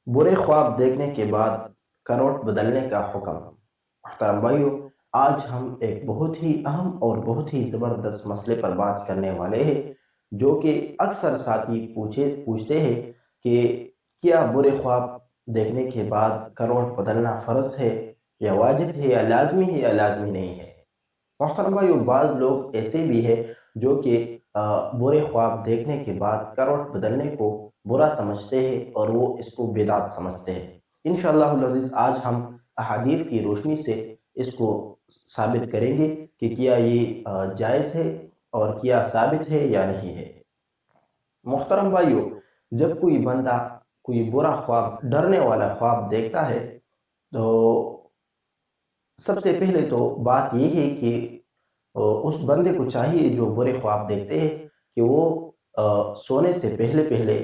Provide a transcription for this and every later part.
برے خواب دیکھنے کے بعد کروٹ بدلنے کا حکم۔ محترم بھائیو، آج ہم ایک بہت ہی اہم اور بہت ہی زبردست مسئلے پر بات کرنے والے ہیں، جو کہ اکثر ساتھی پوچھتے ہیں کہ کیا برے خواب دیکھنے کے بعد کروٹ بدلنا فرض ہے یا واجب ہے یا لازمی ہے یا لازمی نہیں ہے۔ محترم بھائیو، بعض لوگ ایسے بھی ہیں جو کہ برے خواب دیکھنے کے بعد کروٹ بدلنے کو برا سمجھتے ہیں اور وہ اس کو بدعت سمجھتے ہیں۔ انشاءاللہ العزیز آج ہم احادیث کی روشنی سے اس کو ثابت کریں گے کہ کیا یہ جائز ہے اور کیا ثابت ہے یا نہیں ہے۔ محترم بھائیو، جب کوئی بندہ کوئی برا خواب، ڈرنے والا خواب دیکھتا ہے تو سب سے پہلے تو بات یہ ہے کہ اس بندے کو چاہیے جو برے خواب دیکھتے ہیں کہ وہ سونے سے پہلے پہلے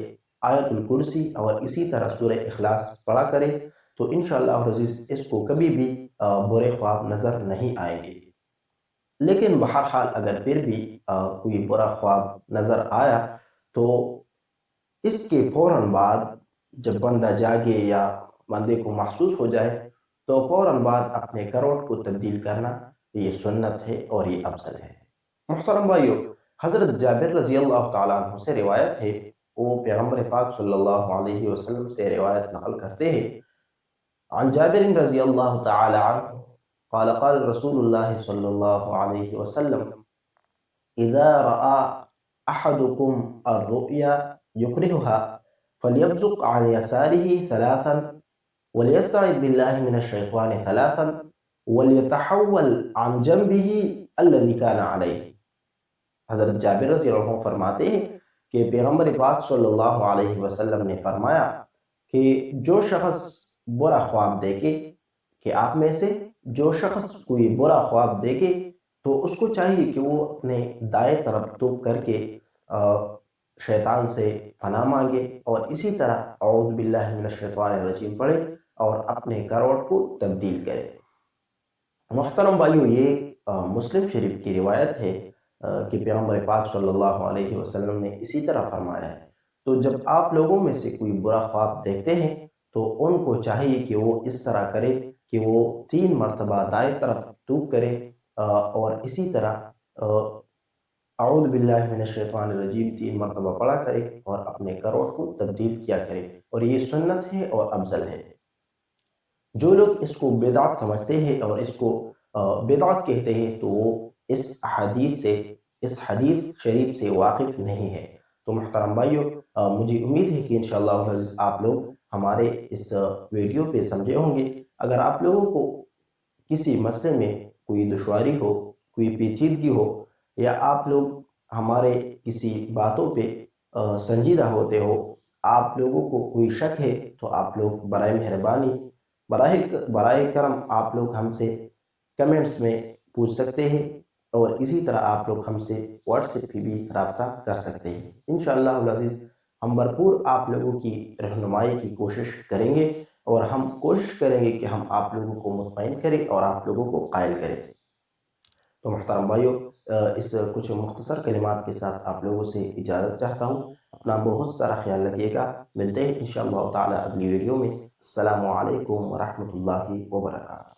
آیت الکرسی اور اسی طرح سورہ اخلاص پڑھا کرے، تو انشاءاللہ العزیز اس کو کبھی بھی برے خواب نظر نہیں آئیں گے۔ لیکن بہرحال اگر پھر بھی کوئی برا خواب نظر آیا تو اس کے فوراً بعد جب بندہ جاگے یا بندے کو محسوس ہو جائے تو فوراً بعد اپنے کروٹ کو تبدیل کرنا یہ سنت ہے اور یہ افضل ہے۔ محترم بھائیو، حضرت جابر رضی اللہ تعالیٰ عنہ سے روایت ہے، وہ پیغمبر پاک صلی اللہ علیہ وسلم سے روایت نقل کرتے ہیں، عن جابر رضی اللہ تعالیٰ عنہ قال قال رسول اللہ صلی اللہ علیہ وسلم اذا رأى احدكم الرؤيا يكرهها فليبزق عن يساره ثلاثا وليستعذ بالله من الشيطان ثلاثا وليتحول عن جنبه الذي كان عليه۔ حضرت جابر رضی اللہ عنہ فرماتے ہیں کہ پیغمبر پاک صلی اللہ علیہ وسلم نے فرمایا کہ جو شخص برا خواب دیکھے، کہ آپ میں سے جو شخص کوئی برا خواب دیکھے تو اس کو چاہیے کہ وہ اپنے دائیں طرف توپ کر کے شیطان سے پناہ مانگے اور اسی طرح اعوذ باللہ من الشیطان الرجیم پڑھے اور اپنے کروٹ کو تبدیل کرے۔ محترم بھائیو، یہ مسلم شریف کی روایت ہے کہ پیغمبر پاک صلی اللہ علیہ وسلم نے اسی طرح فرمایا ہے۔ تو جب آپ لوگوں میں سے کوئی برا خواب دیکھتے ہیں تو ان کو چاہیے کہ وہ اس طرح کرے کہ وہ 3 مرتبہ دائیں طرف توپ کرے اور اسی طرح اعوذ باللہ من الشیطان الرجیم 3 مرتبہ پڑھا کرے اور اپنے کروٹ کو تبدیل کیا کرے، اور یہ سنت ہے اور افضل ہے۔ جو لوگ اس کو بدعت سمجھتے ہیں اور اس کو بدعت کہتے ہیں تو وہ اس حدیث شریف سے واقف نہیں ہے۔ تو محترم بھائیو، مجھے امید ہے کہ انشاءاللہ آپ لوگ ہمارے اس ویڈیو پہ سمجھے ہوں گے۔ اگر آپ لوگوں کو کسی مسئلے میں کوئی دشواری ہو، کوئی پیچیدگی ہو، یا آپ لوگ ہمارے کسی باتوں پہ سنجیدہ ہوتے ہو، آپ لوگوں کو کوئی شک ہے تو آپ لوگ برائے مہربانی، براہ کرم آپ لوگ ہم سے کمنٹس میں پوچھ سکتے ہیں، اور اسی طرح آپ لوگ ہم سے واٹس ایپ پہ بھی رابطہ کر سکتے ہیں۔ انشاءاللہ العزیز ہم بھرپور آپ لوگوں کی رہنمائی کی کوشش کریں گے، اور ہم کوشش کریں گے کہ ہم آپ لوگوں کو مطمئن کریں اور آپ لوگوں کو قائل کریں۔ تو محترم بھائیو، اس کچھ مختصر کلمات کے ساتھ آپ لوگوں سے اجازت چاہتا ہوں۔ اپنا بہت سارا خیال رکھیے گا، ملتے ہیں انشاءاللہ تعالی اگلی ویڈیو میں۔ السلام علیکم ورحمۃ اللہ وبرکاتہ۔